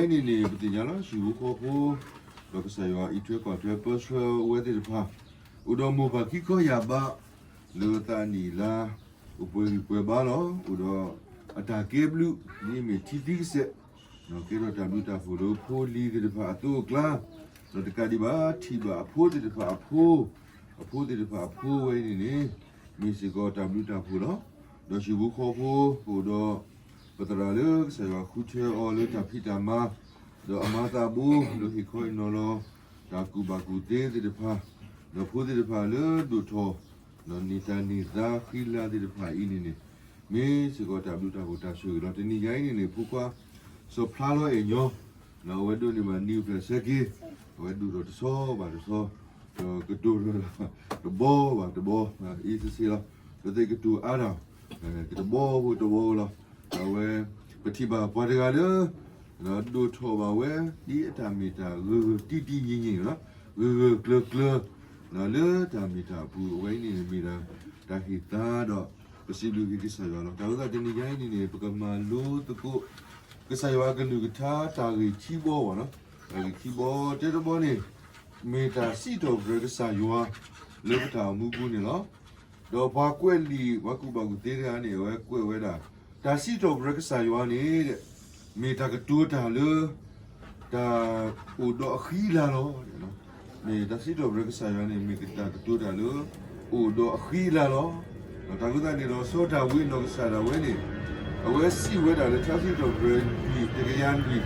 Ni bertinyalah si buku aku, dok saya itu kau tu apa so weather apa, udah mau bagi kau ya ba, lu tani lah, upoi balo, udah ada keblu ni mesti se, no kira tamu ta follow poli di depan tu klah, no dekat di ba tiba apa di depan apa di depan apa ini mesti kau tamu ta follow, dah si buku aku, udah Betul saya kucing oleh tapi dama, do amata bu, do hikoi nolo, daku baku te di depan, do pu di depan le do to, do nita nita kila di depan ini ni, me segota buta buta sugi, do teni jai ini ni pukwa, so plalo enyo, do wedo ni man new place lagi, wedo do so, baru so, do kedu do bo, baru bo, itu sih lah, do te kedu ada, kita bo bu do bo lah. Awe petiba pada kala do thoba we di tamita titi nyinyi la kle na le tamita pu we ni mi da ta kita do kesilu ki saya lo tahu tak ni jai ni pekamalu tuku kesaya ke lu kita tari cibo no tari cibo te do ni meta sito bre kesaya le ta mu ku ni lo do ba kwe li wa ku ba ku te ga ni we kwe we da da si to break sa yo ni de me ta ka tu ta le da u do khila lo me da si to break sa yo ni me ka tu ta le u do khila lo ta ku ta ni lo so ta wi no sa da we ni awe si we da le ta si to break ni te ga yan ni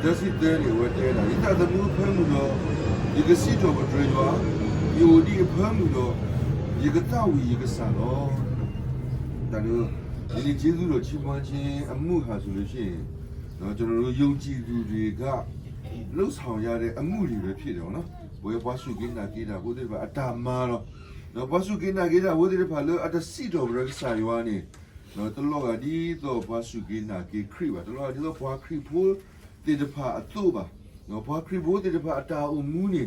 da si de ni we te da ni ta da mu phe mu lo ni ka si to break yo yo di phe mu lo ni ka ta wi ka sa lo da le你接触了情况前，木还是那些，然后就是有记住这个老长家的木里面批掉了，我要把书给他给他，我得把打麻了，然后把书给他，我得把了，他洗到不了个啥样呢？然后到老个地都把书给他给开吧，到老个地都把开破，得把走吧，然后把开破得把打木呢，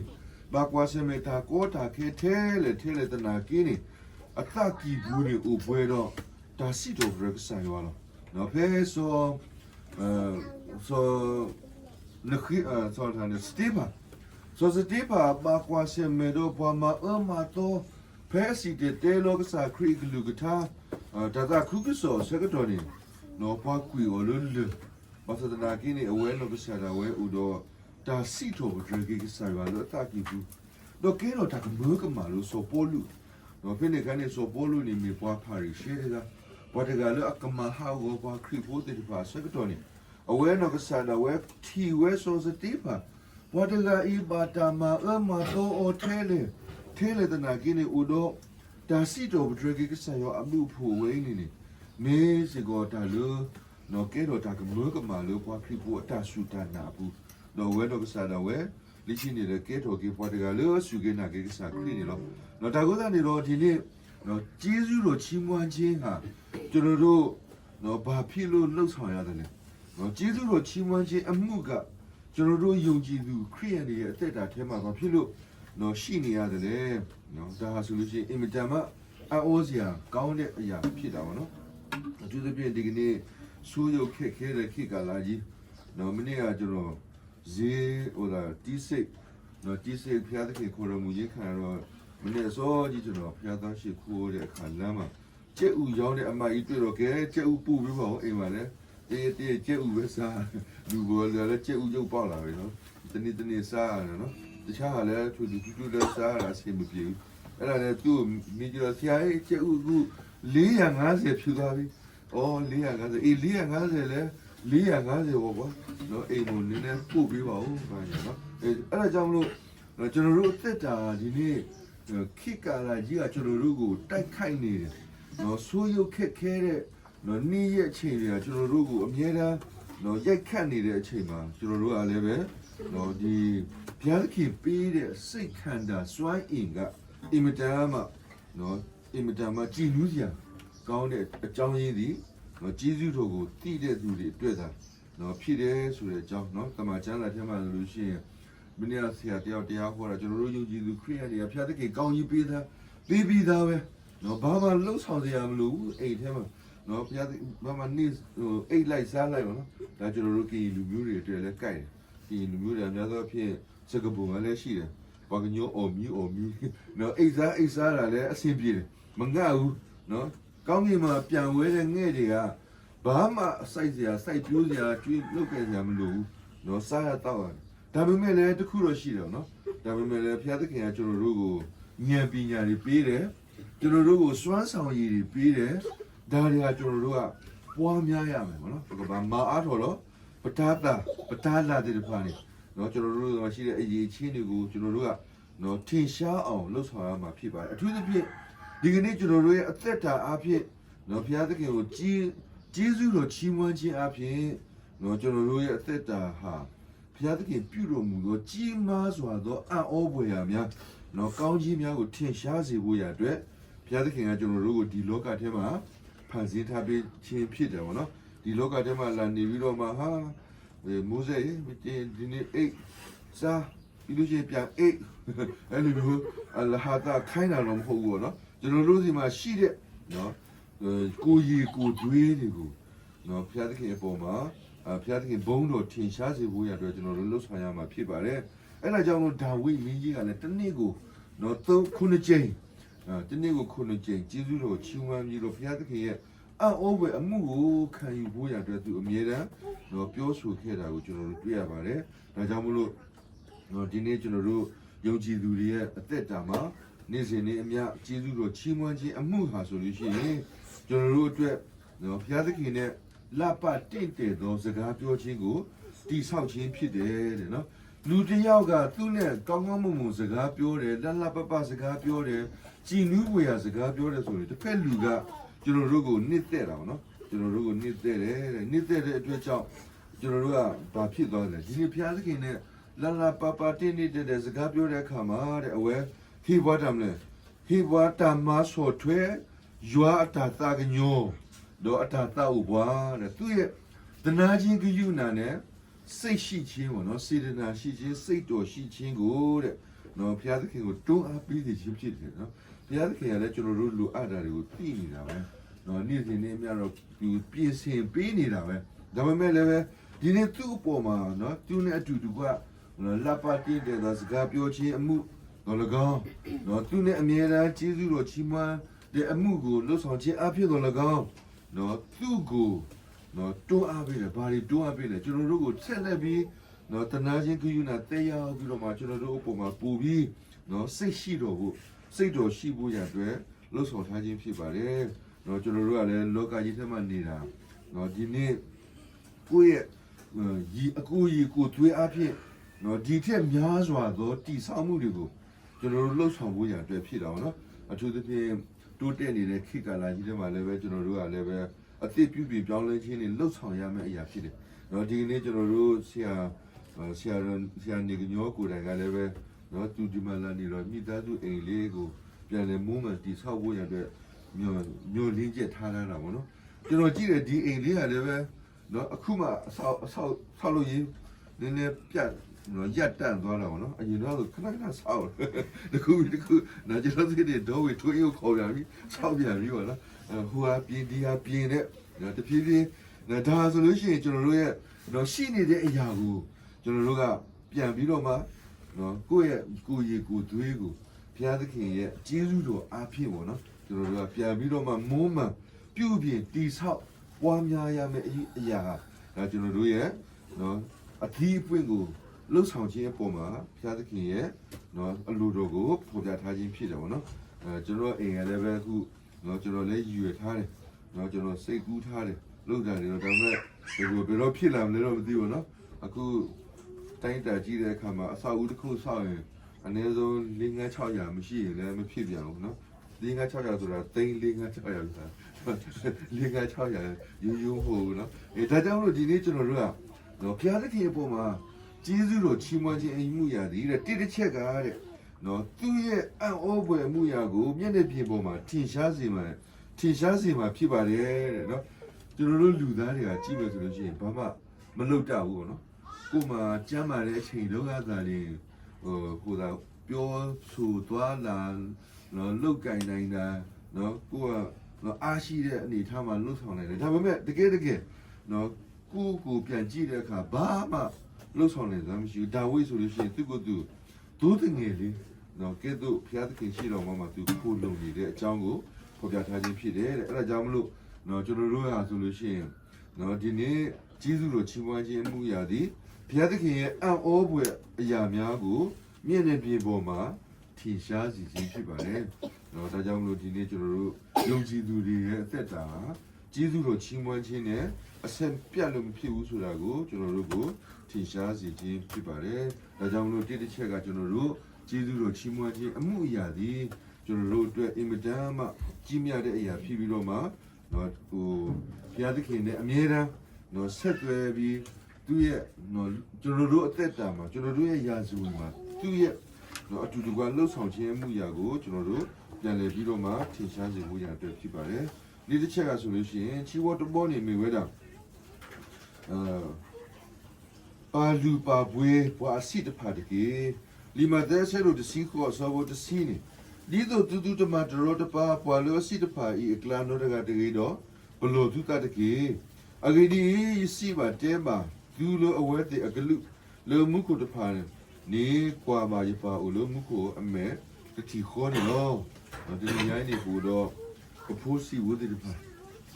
把瓜什么他锅他开贴了的那给呢，打几步呢？我不会了。da si to break sa yo lo no pe so ne khi so ta ne stepa so stepa ba kwa se me do pa ma ma to pe si de lo sa kri lu ga ta da ku ku so se ga do ni no pa ku o lu lu ba sa da ki ni awe no ga sa da we u do da si to break ga sa yo lo ta ki bu do ke lo ta ka mo ka ma lo so po lu no pe ne ka ne so po lu ni me pa pa ri she ga pada gala akamal hawo ba kripo de pa sakatoni awe no kasada we ti we so se tipa pada ga ibata ma to o tele de na gini udo da si to drege ka sayo amu phu we ni me se go ta lo no ke do ta ka mo ka ma lo pa kripo ta su ta na bu no we no kasada we li chi ni de ke to ke pada gala su ke na ke sa kri ni lo no ta go da ni lo di ni no jesu lo chi mwan chin ha ကျွန်တော်တို့တော့ဘာဖြစ်လို့လှုပ်ဆောင်ရတယ်လဲ။နော်ကျေးဇူးတော်ချီးမွမ်းခြင်းအမှုကကျွန်တော်တို့ယုံကြည်သူခရိယန်တွေရဲ့အသက်တာထဲမှာဘာဖြစ်လို့နော်ရှိနေရတယ်လဲ။နော်ဒါဟာဆိုလို့ရှိရင်အင်မတန်မှအိုးစရာကောင်းတဲ့အရာဖြစ်တာပါနော်။အထူးသဖြင့်ဒီကနေ့ဆိုးရုပ်ခက်ခဲတဲ့ခေတ်ကာလကြီးနော်မနေ့ကကျွန်တော်ဈေးဟိုလာတီးစိတ်နော်တီးစိတ်ဖျားတဲ့ခေတ်ခေါ်တော်မူခြင်းခံတော့မနေ့စောကြီးကျွန်တော်ဖျားသားရှိခိုးတဲ့အခါလမ်းမှာ ကျက်ဥရောင်းတဲ့အမကြီးတွေ့တော့ကဲကျက်ဥပူပြီးပါဦးအိမ်မှာလည်းတေးကျက်ဥပဲစားလူဘောလည်းကျက်ဥရုပ်ပေါက်လာပြီနော်တနေ့စားရတယ်နော်တခြားဟာလည်းသူလည်းစားရတာအဆင်မပြေဘူးအဲ့ဒါလည်းသူ့မိကြဆရာကြီးကျက်ဥခု450ဖြူသွားပြီအော်450အေး450လဲ450ပေါ့ကွာနော်အိမ်မနည်းနည်းပို့ပေးပါဦးဘာညာနော်အဲ့ဒါကြောင့်မလို့ကျွန်တော်တို့အသက်တာဒီနေ့ခိကာလာကြီးကကျွန်တော်တို့ကိုတိုက်ခိုက်နေတယ် နော်ဆိုးရုပ်ခက်ခဲတဲ့နော်နေ့ရက်အချိန်တွေကကျွန်တော်တို့ကိုအများအားနော်ရိုက်ခတ်နေတဲ့အချိန်မှာကျွန်တော်တို့ကလည်းပဲနော်ဒီဘုရားသခင်ပေးတဲ့စိတ်ခန္ဓာစွမ်းအင်ကအင်မတန်မှနော်အင်မတန်မှကြည်နူးစရာကောင်းတဲ့အကြောင်းရင်းဒီနော်ကျေးဇူးတော်ကိုတည်တဲ့သူတွေအတွက်သာနော်ဖြစ်တယ်ဆိုတဲ့အကြောင်းနော်တမန်ကျမ်းစာထဲမှာလို့ရှိရင်မင်းရဆရာတယောက်တရားဟောတာကျွန်တော်တို့ယုံကြည်သူခရိယန်တွေကဘုရားသခင်ကောင်းကြီးပေးပြီးသားပဲ နော်ဘာမှလှုပ်ဆောင်စရာမလိုဘူးအိမ်ထဲမှာ နော်ဖျားဘာမှနေအိတ်လိုက်စားလိုက်ပါနော်ဒါကျွန်တော်တို့ကလူမျိုးတွေတွေ့လဲကြိုက်တယ်လူမျိုးတွေအများသောဖြင့်စကပုံကလည်းရှိတယ်ဘာကညောအော်မီနော်အိတ်စားတာလည်းအဆင်ပြေတယ်မငတ်ဘူးနော်ကောင်းကင်မှာပြန်ဝဲတဲ့ငှဲ့တွေကဘာမှစိုက်စရာစိုက်ပြိုးစရာကျွေးလုပ်ခဲ့စရာမလိုဘူးနော်စားရတော့ဒါပေမဲ့လည်းတခုတော့ရှိတယ်နော်ဒါပေမဲ့လည်းဖျားသခင်ကကျွန်တော်တို့ကိုဉာဏ်ပညာတွေပေးတယ်ကျွန်တော်တို့ကိုစွမ်းဆောင်ရည်တွေပေးတယ်ဒါတွေကကျွန်တော်တို့ကပွားများရမယ်ပေါ့နော်ဘာမအားထော်တော့ပတာလာတဲ့ဖာနေနော်ကျွန်တော်တို့ရှိတဲ့အရေးချင်းတွေကိုကျွန်တော်တို့ကနော်ထင်ရှားအောင်လှုပ်ဆောင်ရမှာဖြစ်ပါတယ်အထူးသဖြင့်ဒီကနေ့ကျွန်တော်တို့ရဲ့အသက်တာအဖြစ်နော်ဘုရားသခင်ကိုကျေးဇူးတော်ချီးမွမ်းခြင်းအဖြစ်နော်ကျွန်တော်တို့ရဲ့အသက်တာဟာဘုရားသခင်ပြုတော်မူသောကြီးမားစွာသောအံ့ဩဖွယ်ရာများနော်ကောင်းကြီးများကိုထင်ရှားစေဖို့ရအတွက်ဘုရားသခင်ကကျွန်တော်တို့ကိုဒီလောကထဲမှာဖန်ဆင်းထားပေးခြင်းဖြစ်တယ်ပေါ့နော်ဒီလောကထဲမှာလာနေပြီးတော့မှဟာမိုးစေဒီနေ့အိတ်စားပြီးလို့ရှိရင်ပြန်အိတ်အဲ့လိုမျိုးအလဟာတာခိုင်းတာတော့မဟုတ်ဘူးပေါ့နော်ကျွန်တော်တို့ဒီမှာရှိတဲ့နော်ကိုကြီးကိုတွေးတွေကိုနော်ဘုရားသခင်အပေါ်မှာဘုရားသခင်ဘုန်းတော်ထင်ရှားစေဖို့ရအတွက်ကျွန်တော်တို့လှုပ်ဆောင်ရမှာဖြစ်ပါတယ်အဲ့ဒါကြောင့်လို့ဒါဝိမင်းကြီးကလည်းတနေ့ကိုနော်9 ကြိမ်တနေ့ကို9 ကြိမ်ကျေးဇူးတော်ချီးမွမ်းပြီးတော့ဘုရားသခင်ရဲ့အံ့ဩဖွယ်အမှုကိုခံယူဖို့ရအတွက်သူအမြဲတမ်းတော့ပြောဆိုခဲ့တာကိုကျွန်တော်တို့တွေ့ရပါတယ်ဒါကြောင့်မလို့ဒီနေ့ကျွန်တော်တို့ယုံကြည်သူတွေရဲ့အသက်တာမှာနေ့စဉ်နေ့အမျှကျေးဇူးတော်ချီးမွမ်းခြင်းအမှုဟာဆိုလို့ရှိရင်ကျွန်တော်တို့အတွက်နော်ဘုရားသခင်နဲ့လပတင့်တယ်သောစကားပြောခြင်းကိုတိဆောက်ခြင်းဖြစ်တယ်တဲ့နော်လူတစ်ယောက်ကသူ့နဲ့ကောင်းကောင်းမွန်မွန်စကားပြောတယ်လပစကားပြောတယ်ကြည်နူးဖွယ်ရာစကားပြောတယ်ဆိုရင်တစ်ဖက်လူကကျွန်တော်တို့ကိုနှစ်သက်တာပေါ့နော်ကျွန်တော်တို့ကိုနှစ်သက်တယ်တဲ့နှစ်သက်တဲ့အတွက်ကြောင့်ကျွန်တော်တို့ကဘာဖြစ်သွားလဲဒီနေ့ဘုရားသခင်နဲ့ပတင်းနေတဲ့စကားပြောတဲ့အခါမှာတဲ့အဝဲဟိဘဝတမ်လေဟိဘဝတမ်မဆိုထွဲယွာအတာတာကညောတော့အတာတာဥပွားတဲ့သူရဲ့တနာချင်းကယူနာနဲ့စိတ်ရှိခြင်းပေါ့နော်စေတနာရှိခြင်းစိတ်တော်ရှိခြင်းကိုတဲ့နော်ဘုရားသခင်ကိုတွန်းအားပေးနေခြင်းဖြစ်တယ်နော်ဘုရားသခင်ကလည်းကျွန်တော်တို့လူအပ်တာတွေကိုသိနေတာပဲနော်နေ့စဉ်နေ့အများတော့သူပြင်ဆင်ပေးနေတာပဲဒါပေမဲ့လည်းဒီနေ့သူ့အပေါ်မှာနော်သူနဲ့အတူတူကလပတိတဲ့စကားပြောခြင်းအမှုတော်၎င်းနော်သူနဲ့အမြဲတမ်းကျေးဇူးတော်ချီးမွမ်းတဲ့အမှုကိုလှုပ်ဆောင်ခြင်းအဖြစ်တော်၎င်းနော်သူ့ကိုနော်တွန်းအားပေးတယ်ဘာတွေတွန်းအားပေးလဲကျွန်တော်တို့ကိုဆက်လက်ပြီးနော်တနာချင်းခယူနာတဲရောက်ပြီးတော့မှကျွန်တော်တို့အပေါ်မှာပူပြီးနော်စိတ်ရှိတော်ဖို့စိတ်တော်ရှိဖို့ရတဲ့လှုပ်ဆောင်ထားခြင်းဖြစ်ပါတယ်နော်ကျွန်တော်တို့ကလည်းလောကကြီးထဲမှာနေတာနော်ဒီနေ့ကိုယ့်ရဲ့အကူကြီးကိုသွေးအဖြစ်နော်ဒီထက်များစွာသောတည်ဆောက်မှုတွေကိုကျွန်တော်တို့လှုပ်ဆောင်ဖို့ရတဲ့ဖြစ်တာပေါ့နော်အထူးသဖြင့်တိုးတက်နေတဲ့ခေတ်ကာလကြီးထဲမှာလည်းပဲကျွန်တော်တို့ကလည်းပဲအသစ်ပြုပြင်ပြောင်းလဲခြင်းတွေလှုပ်ဆောင်ရမယ့်အရာဖြစ်တယ်နော်ဒီနေ့ကျွန်တော်တို့ဆရာနေကညောကိုယ်တိုင်ကလည်းပဲနော်သူဒီမှာလာနေတော့မိသားစုအိမ်လေးကိုပြန်လဲမိုးမှန်တည်ဆောက်ဖို့ရတဲ့မျိုးလင်းချက်ထားတာပေါ့နော်ကျွန်တော်ကြည့်တယ်ဒီအိမ်လေးကလည်းပဲနော်အခုမှဆောက်လို့ရင်းနည်းနည်းပြတ်နော်ရက်တန့်သွားတာပေါ့နော်အရင်တော့ခဏဆောက်တခုနော်ကျွန်တော်သိတဲ့ဒေါ်ဝေထွေးကိုခေါ်ပြန်ပြီးဆောက်ပြန်ပြီးပေါ့နော်ဟိုဟာပြင်းဒီဟာပြင်းတဲ့နော်တဖြည်းဖြည်းနော်ဒါဆိုလို့ရှိရင်ကျွန်တော်တို့ရဲ့နော်ရှိနေတဲ့အရာကိုကျွန်တော်တို့ကပြန်ပြီးတော့မှနော်ကိုယ့်ရဲ့ကိုယ်ရည်ကိုယ်သွေးကိုဘုရားသခင်ရဲ့ကျေးဇူးတော်အားဖြင့်ပေါ့နော်ကျွန်တော်တို့ကပြန်ပြီးတော့မှမိုးမှန်ပြုပြင်တည်ဆောက်ပွားများရမယ့်အရာဒါကျွန်တော်တို့ရဲ့နော်အထီးပွင့်ကိုလှုပ်ဆောင်ခြင်းအပေါ်မှာဘုရားသခင်ရဲ့နော်အလိုတော်ကိုဖော်ပြထားခြင်းဖြစ်တယ်ပေါ့နော်ကျွန်တော်အိမ်ရလည်းပဲအခုနော်ကျွန်တော်လည်းရွယ်ထားတယ်နော်ကျွန်တော်စိတ်ကူးထားတယ်လုပ်တာတွေတော့ဒါပေမဲ့ဒီလိုဘယ်တော့ဖြစ်လာမလဲတော့မသိဘူးနော်အခုတိုင်းတာကြည့်တဲ့အခါမှာအဆောက်အဦတစ်ခုဆောက်ရင်အနည်းဆုံး5-600မရှိရင်လည်းမဖြစ်ပြန်ဘူးနော်5-600ဆိုတာ3-5-600ဆိုတာ5-600ရိုးဟိုနော်ဒါကြောင့်လို့ဒီနေ့ကျွန်တော်တို့ကနော်ဘုရားသခင်အပေါ်မှာကျေးဇူးတော်ချီးမွမ်းခြင်းအမှုရာသည်တဲ့တစ်ချက်ကတဲ့နော်သူ့ရဲ့အံ့ဩဖွယ်မှုရာကိုမျက်နှာပြင်ပေါ်မှာထင်ရှားစေမှာဖြစ်ပါတယ်တဲ့နော်ကျွန်တော်တို့လူသားတွေကကြည့်လို့ဆိုလို့ရှိရင်ဘာမှမလုပ်တတ်ဘူးပေါ့နော်ကိုယ်မှာကြမ်းမာတဲ့အချိန်လုံးအသာလေးဟိုဒါပြောဆိုသွားလာနော်လုတ်ကင်နိုင်တာနော်ကိုက နော်အားရှိတဲ့အနေထားမှာလှုပ်ဆောင်နိုင်တယ်ဒါပေမဲ့တကယ်နော်ကိုပြန်ကြည့်တဲ့အခါဘာမှလှုပ်ဆောင်နေတယ်မရှိဘူးဒါဝိဆိုလို့ရှိရင်သူ့ကိုယ်သူဒိုးတငယ်လေးနော်ကဲတော့ဖျားသခင်ရှိတော်မှာသူခိုးလုံနေတဲ့အကြောင်းကိုဖော်ပြထားခြင်းဖြစ်တယ်တဲ့အဲ့ဒါကြောင့်မလို့နော်ကျွန်တော်တို့ဟာဆိုလို့ရှိရင်နော်ဒီနေ့ကျေးဇူးတော်ချီးမွမ်းခြင်းမှုရာသည်ဘုရားသခင်ရဲ့အံ့ဩဖွယ်အရာများကိုမြင့်တဲ့ပြင်ပေါ်မှာထင်ရှားစေခြင်းဖြစ်ပါတယ်။နော်ဒါကြောင့်မလို့ဒီနေ့ကျွန်တော်တို့ယုံကြည်သူတွေရဲ့အသက်တာကျေးဇူးတော်ချီးမွမ်းခြင်းနဲ့အဆက်ပြတ်လို့မဖြစ်ဘူးဆိုတာကိုကျွန်တော်တို့ကိုထင်ရှားစေခြင်းဖြစ်ပါတယ်။ဒါကြောင့်မလို့တစ်ချက်ကကျွန်တော်တို့ကျေးဇူးတော်ချီးမွမ်းခြင်းအမှုအရာသည်ကျွန်တော်တို့အတွက်အင်မတန်မှကြီးမြတ်တဲ့အရာဖြစ်ပြီးတော့မှနော်ဘုရားသခင်နဲ့အမြဲတမ်းနော်ဆက်သွယ်ပြီးသူ့ရဲ့နော်ကျွန်တော်တို့အသက်တာမှာကျွန်တော်တို့ရဲ့ယာဇဝင်မှာသူ့ရဲ့နော်အတူတူကလှုပ်ဆောင်ခြင်းမှုရာကိုကျွန်တော်တို့ပြန်လည်ပြီးတော့မှထင်ရှားစေမှုရာအတွက်ဖြစ်ပါတယ်။ဒီတစ်ချက်ကဆိုလို့ရှိရင်ချီဝတ်တဘောနေမိဝဲတာပါလူပါဘွေပွားစီတဖာတကေလီမတဲ့ဆဲလို့တစီခေါ်ဆောဘတစီနေဒီတို့တူတမတရောတပါပွာလို့စီတဖာဤကလာနိုတကတကေတော့ဘလို့သူတတကေအဂိဒီစီပါတဲပါသူလိုအဝဲတဲ့အကလူလောမှုကိုတဖာနေကွာပါရပါဦးလောမှုကိုအမဲတတိခေါ်နေတော့ဒီရိုင်းနေဘူးတော့ကဖိုးစီဝဒီတဖာ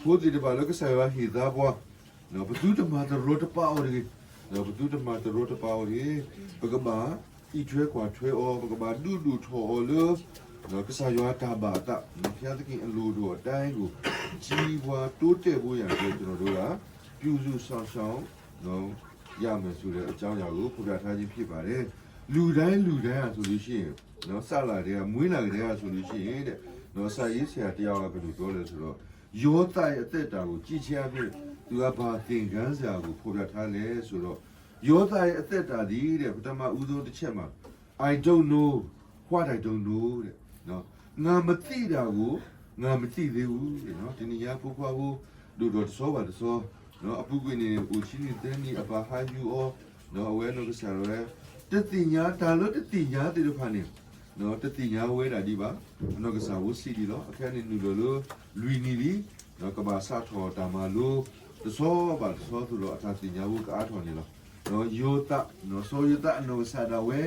ဖိုးဒီတဖာလောကဆိုင်ဝါဟီသားဘွားနော်ဘသူတမတရောတပါအော်ဒီနော်ဘသူတမတရောတပါအော်ဒီဘကမာဤထွဲကွာထွဲအော်ဘကမာဒူထော်လောနော်ကစားရွာတာဘာတာဖျားသခင်အလိုတော်အတိုင်းကိုကြီးပွားတိုးတက်ဖို့ရတဲ့ကျွန်တော်တို့ကပြုစုဆောင်နော်ရမယ်ဆိုတဲ့အကြောင်းအရာကိုဖော်ပြထားခြင်းဖြစ်ပါတယ်လူတိုင်းဟာဆိုလို့ရှိရင်နော်စလာတဲ့ကမွေးလာတဲ့ကဆိုလို့ရှိရင်တဲ့နော်စာရေးဆရာတယောက်ကဘယ်လိုပြောလဲဆိုတော့ယောသရဲ့အသက်တာကိုကြည်ချဖြင့်သူကဘာသင်ခန်းစာကိုဖော်ပြထားလဲဆိုတော့ယောသရဲ့အသက်တာဒီတဲ့ပထမဦးဆုံးတစ်ချက်မှာ I don't know what I don't know တဲ့နော်ငါမသိတာကိုငါမသိသေးဘူးတဲ့နော်ဒီနေ့ရဖို့ဖွားဖို့လူတော်စောပါစောနော်အပုကွေနေဦးချင်းတဲ့နီအပါဟာယူအောနော်အဝဲနော်ကစားရဲတတိညာဒါလို့တတိညာတဲ့ဖာနေနော်တတိညာဝဲတာဒီပါနော်ကစားဝစီဒီတော့အခက်နေနူလို့လူနီလီနော်ကဘာစာထော်တာမလို့စောပါစောသူလို့အထာတိညာဝကအားထော်နေလို့နော်ယောတနော်စောယောတနော်ဆာဒဝဲ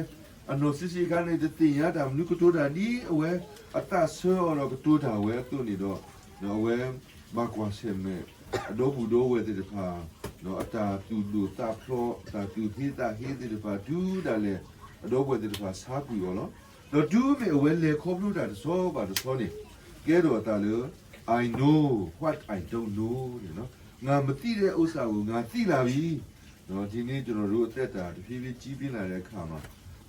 အနော်စစ်စီကနေတတိညာတာမနုကတိုတာဒီအဝဲအတဆောတော့ကတိုတာဝဲသူနေတော့နော်ဝဲမကွာစမဲအတော့ဘူးတော့ဝဲတဲ့ဖာနော်အတာတူလူတာဖလောတာတူဟီတာဟီတဲ့ဖာဒူဒါလေအတော့ဝဲတဲ့ဖာစားကူရောနော်တော့ဒူမေဝဲလေခေါပလူတာစောပါစောနေကဲတော့တာလေ I know what I don't know နော်ငါမသိတဲ့ဥစ္စာကိုငါသိလာပြီနော်ဒီနေ့ကျွန်တော်တို့အသက်တာတဖြည်းဖြည်းကြီးပြင်းလာတဲ့အခါမှာ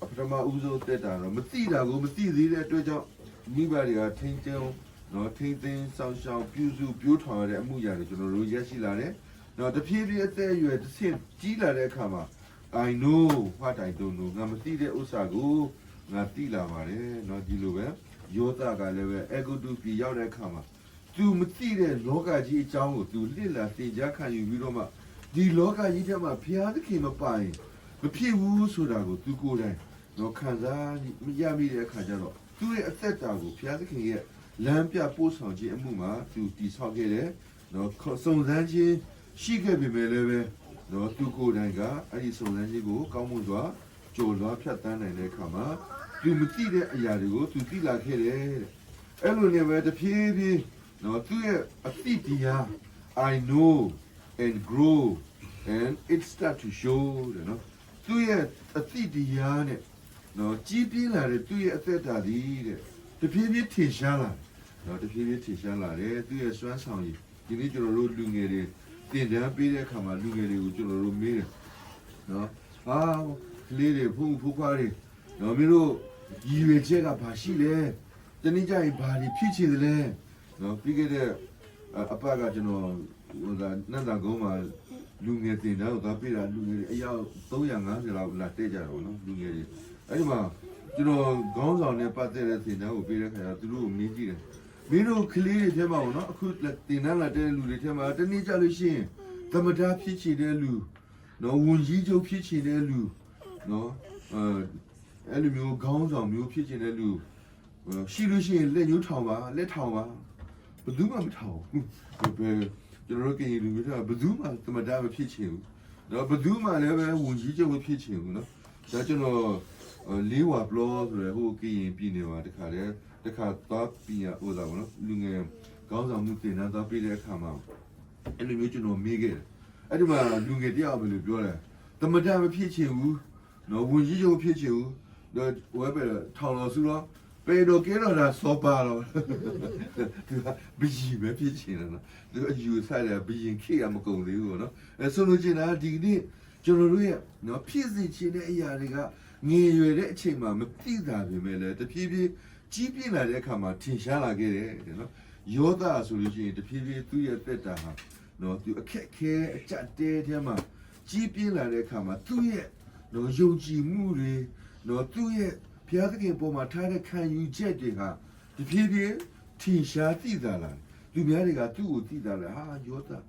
ပထမဦးဆုံးတက်တာတော့မသိတာကိုမသိသေးတဲ့အတွက်ကြောင့်မိဘတွေကထိန်းသိမ်းနော်ထိန်းသိမ်းဆောင်ရှောက်ပြုစုပြောထောင်ရတဲ့အမှုရာတွေကျွန်တော်တို့ရရှိလာတယ်နော်တဖြည်းဖြည်းအသက်အရွယ်တစ်ဆင့်ကြီးလာတဲ့အခါမှာ I know what I don't know ငါမသိတဲ့ဥစ္စာကိုငါသိလာပါတယ်နော်ဒီလိုပဲယောသကလည်းပဲအဂုတုပြည်ရောက်တဲ့အခါမှာသူမသိတဲ့လောကကြီးအကြောင်းကိုသူလစ်လာသင်ကြားခံယူပြီးတော့မှဒီလောကကြီးထဲမှာဘုရားသခင်မပိုင်မဖြစ်ဘူးဆိုတာကိုသူကိုယ်တိုင်တော့ခံစားမရမိတဲ့အခါကျတော့သူ့ရဲ့အသက်တာကိုဘုရားသခင်ရဲ့လမ်းပြပို့ဆောင်ခြင်းအမှုမှာသူတည်ဆောက်ခဲ့တယ်နော်စုံစမ်းခြင်းရှိခဲ့ပေမဲ့လည်းပဲနော်သူကိုယ်တိုင်ကအဲ့ဒီစုံစမ်းခြင်းကိုကောင်းမွန်စွာကြိုလွှားဖြတ်တန်းနိုင်တဲ့အခါမှာသူမသိတဲ့အရာတွေကိုသူသိလာခဲ့တယ်တဲ့အဲ့လိုနဲ့ပဲတဖြည်းဖြည်းနော်သူရဲ့အသိတရား I know and grow and it start to show တဲ့နော်သူရဲ့အသိတရားနဲ့နော်ကြီးပြင်းလာတဲ့သူရဲ့အသက်တာဒီတဲ့တဖြည်းဖြည်းထင်ရှားလာနော်တဖြည်းဖြည်းထင်ရှားလာတယ်သူရဲ့စွမ်းဆောင်ရည်ဒီနေ့ကျွန်တော်တို့လူငယ်တွေတင်တန်းပေးတဲ့အခါမှာလူငယ်တွေကိုကျွန်တော်တို့မေးတယ်နော်ကလေးတွေဖုန်းခွားတွေနော်မင်းတို့ရည်ရွယ်ချက်ကဘာရှိလဲတနည်းကြရင်ဘာတွေဖြစ်ချင်တယ်လဲနော်ပြီးခဲ့တဲ့အပကကျွန်တော်ဟိုကနန္ဒကုန်းမှာလူငယ်တင်တန်းကိုသွားပေးတာလူငယ်တွေအယောက်350လောက်လာတက်ကြတော့နော်လူငယ်တွေအဲ့ဒီမှာကျွန်တော်ခေါင်းဆောင်နဲ့ပတ်သက်တဲ့တင်တန်းကိုပေးတဲ့ခါကျသူတို့ကိုမေးကြည့်တယ်မင်းတို့ကလေးတွေထဲမှာပေါ့နော်အခုတင်တန်းလာတဲ့လူတွေထဲမှာတနည်းကြလို့ရှိရင်သမတာဖြစ်ချင်တဲ့လူနော်ဝန်ကြီးချုပ်ဖြစ်ချင်တဲ့လူနော်အဲ့လိုမျိုးခေါင်းဆောင်မျိုးဖြစ်ချင်တဲ့လူရှိလို့ရှိရင်လက်ညှိုးထောင်ပါလက်ထောင်ပါ不都嘛没逃，就是给你们说不都嘛，怎么这么撇清？然后不都嘛那边问题就会撇清了，但就那理话不咯，然后给人比的话，这看到比啊，我咋个了？那个刚上木店那到比来看嘛，那里面就那没个，哎对嘛，那个第二不就表了，怎么这么撇清？那问题就撇清，那外边唐老师咯。背着给了他说罢了，对吧？不行没脾气了呢，这个油菜了不行，开也没功力了呢。说到这呢，弟弟，就是说，那平时起来呀，这个音乐的起嘛，没地大平没了，这偏偏即便来看嘛，停下来给的，喏，有的说的是，这偏偏都要得的哈，喏，就开加点点嘛，即便来看嘛，都要喏有节目的，喏都要。别的跟宝马他的看有节的哈，就偏偏天下地大了，对面那个都地大了啊，有的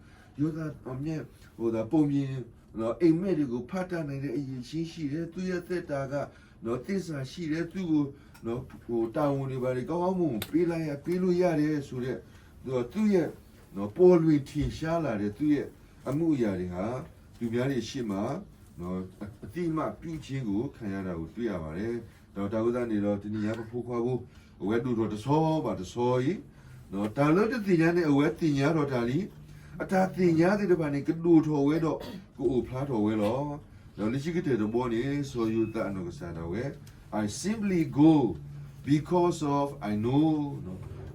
我的后面那暧昧的个拍单那个一些系列都要在大个，那第三系列都那我耽误的把那个我们背来呀背路呀的说的，那都要那保论天下来的都要啊木呀的哈，对面的些嘛，那地嘛标签个看下来我对呀嘛嘞。然后大家呢，了，今年也不破夸不，我都说的少吧，的少一，那大了的今年呢，我今年到这里，啊，他今年的话呢，个路头位了，个乌pla头位了，然后你这个态度么呢？所以在那个啥的位 ，I simply go because of I know，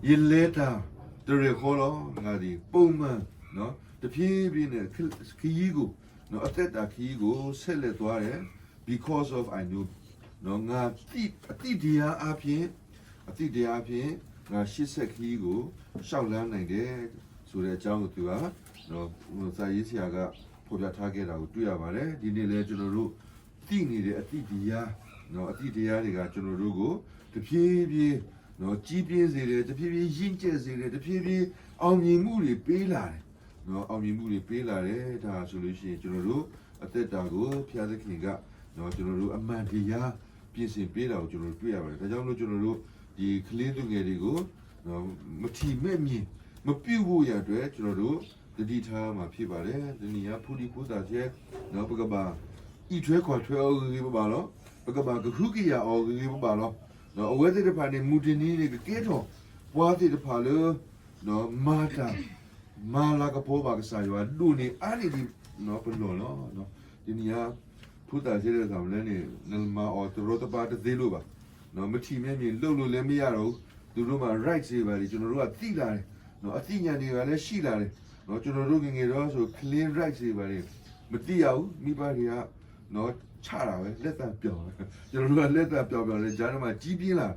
一later，的人好了，那的不嘛，喏，的偏偏呢，去一个，那啊，在去一个，谁来多嘞 ？Because of I know。侬啊，地阿片，啊，西式起个上两那个，所以讲个对啊，我在以前个普遍他给了对啊嘛嘞，今年来就如地里的地呀，地呀那个就如果这偏偏，即便是嘞，这偏偏人家是嘞，这偏偏奥米木里背来，奥米木里背来嘞，他说的是就如啊，在大个偏的看个，就如啊满地呀。变成别了就是对啊，他讲就是说，你可怜东西这个，没体面面，没表过也对，就是说，这地他嘛批发的，这你也铺里铺大些，不个吧，一吹快吹二个不罢了，不个吧个后个也二个不罢了，我这个盘呢，目前你那个街头，我这个盘了，马那个坡把个啥样，路呢，安里的，不落了，这你啊。普达些的他们呢，那嘛哦，都罗得把这走路吧，那么前面面路来没呀喽，都罗嘛 right 这边的，就罗啊地来，啊地伢的个来西来的，就罗跟个罗说 clean right 这边的，没地呀，没把的呀，差了喂，来咱标，就罗来咱标的，家人嘛几边啦，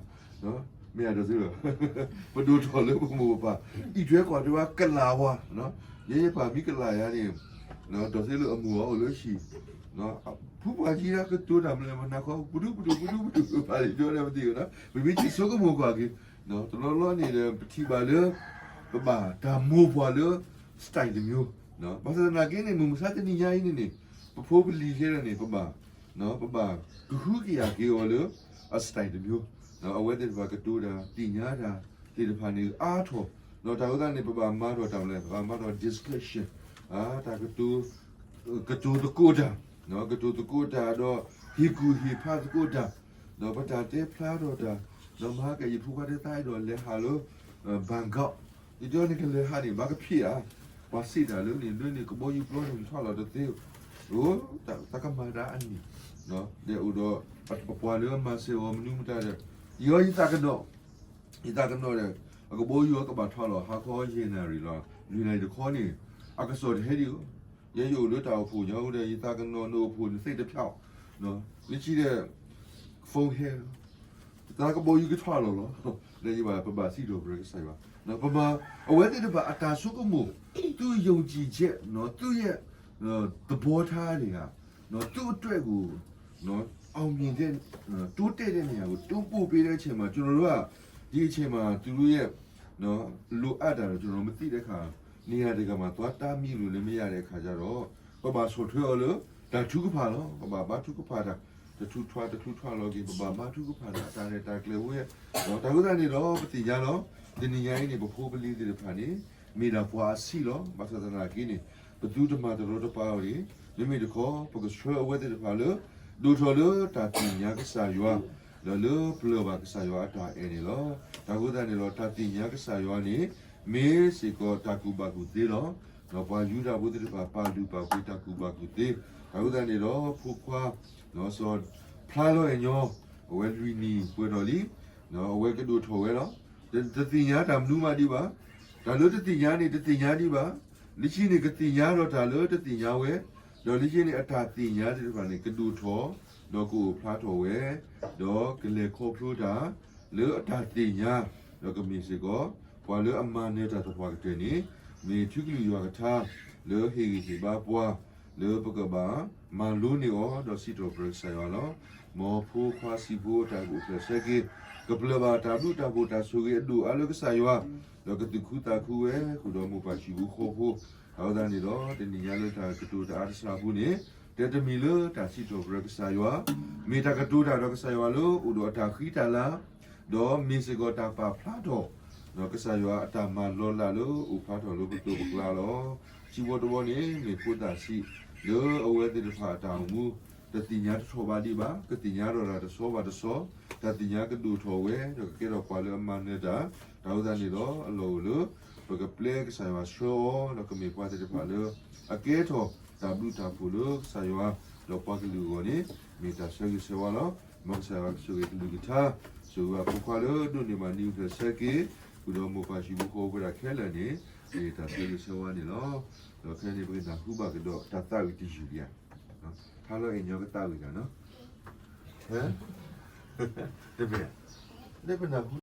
没呀就是了，不多吵了不么吧，一觉光就话跟拉哇，也把米跟拉呀的，到时候么我了西，ผู้ป่วยที่เราคือตัวดำเลยมันนะเขาบุดูไปด้วยแล้วมันดีนะไม่มีที่สุขมัวกว่ากี่ตลอดนี่เลยที่บ้านเลยบ้าดำมัวกว่าเลยสไตล์เดียวภาษาหน้าเกณฑ์เนี่ยมึงภาษาที่นี่ยังนี่พวกลีเจอร์เนี่ยบ้ากูคือกี่อยากกี่วันเลยสไตล์เดียวเอาไว้เดี๋ยวก็ตัวดำตีนี้ดำที่เดี๋ยวผ่านนี่อาร์ทแต่ว่าเนี่ยบ้ามาตัวดำเลยบ้ามาตัว discussion แต่ก็ตัวกูดำก็ตัวกูดาฮิพากูดาประจานเทพลาโดดามากับยีผู้ว่าได้ใต้โดนเลยฮาโลบางก็อีเดียวนี่ก็เลยฮานี่มากับพี่ว่าสิดาเรื่องนี้ก็บอกยูโปรนี่ชอบเราเตี้ยวโอ้แต่ก็มาได้อันนี้เดี๋ยวอุดปัจจุบันเรื่องมาเซลมันนุ่มได้เลยย้อยตากันโดเลยก็บอกยูก็มาทอดเราหาข้อเย็นอะไรหรออยู่ในเด็กข้อนี้ก็สวดให้ดี也有的到铺，然后呢，一大个那铺塞的票，你记得风险，那个没有个穿了，那一把把西头不是谁吧？那我这个把大叔个么，都用季节，都也都包他的呀，都对个，后面的都对的呢，都不别的钱嘛，就是说，以前嘛，都也路阿达就是我们自己看。你看这个嘛，多大米路里面也来看着咯，爸爸说出来了，但出个怕了，爸爸出个怕的， the two try logi baba tu ko phana ta kle wo ye no ta ko da ni lo pati nya lo di ni nya ni bo pho beli de phani mi da pwa si lo ba sa na ki ni ba tu de ma de ro de pa ri mi mi de ko pa ko shwe awe de pha lo do tho lo ta ti nya ka sa yo lo plo ba ka sa yo ta e ni lo ta ko da ni lo ta ti nya ka sa yo ni me si ko ta ku ba ku de lo no pa yu da bo de pa lu pa ku ta ku ba ku de ta ko da ni lo phu kwa no so pla lo en yo awe lui ni pwe do li no awe ka do tho we lo de ti nya ta mnu ma di ba da lo de ti nya ni ba li chi ni ka ti nya ro ta lo de ti nya we do li chi ni a ta ti nya de ba ni ka do tho do ku pla tho we do ka le kho phlo da lo a ta ti nya do ka mi se ko pwa lo a ma ne ta to pwa ka te ni mi chu ki lu yo ka tha lo he gi ba pwa lo pa ka ba ma lu ni o do si to pro sa yo lo mo phu khwa si bo ta ku pro se ki ka pla ba ta bu ta bo ta so ge du a lo ka sa yo lo ka tu khu ta khu we khu do mo pa shi bu kho phu hao da ni lo de ni ya lo ta ka tu ta a sa bu ni de de mi lo ta si to pro ka sa yo mi ta ka tu ta do ka sa yo lo u do ta khi ta la do mi se go ta pa pla do no ka sa yo ta ma lo la lo u pha do lo bu to bu la lo chi bo do ni mi pu ta si lo awe de pha ta mu de ti nya tho ba di ba ka ti nya ro la de so ba de so ta ti nya ka du tho we do ka ke ro kwa lo ma ne da da u da ni lo a lo lo do ka play ka sa yo show lo ka mi pa de pha lo a ke tho ta bu ta pu lo sa yo lo pa ka lu go ni mi ta se se wa lo mo sa wa so ge lu gi ta so wa pu kwa lo do ni ma ni u se ke ku do mo pa shi bu ko ba ke la ni e ta se se wa ni lo lo ke ni bu na hu ba ke do ta ta wi ti ju ya他说：“你要个大一点呢？嗯，对不对？那边呢？”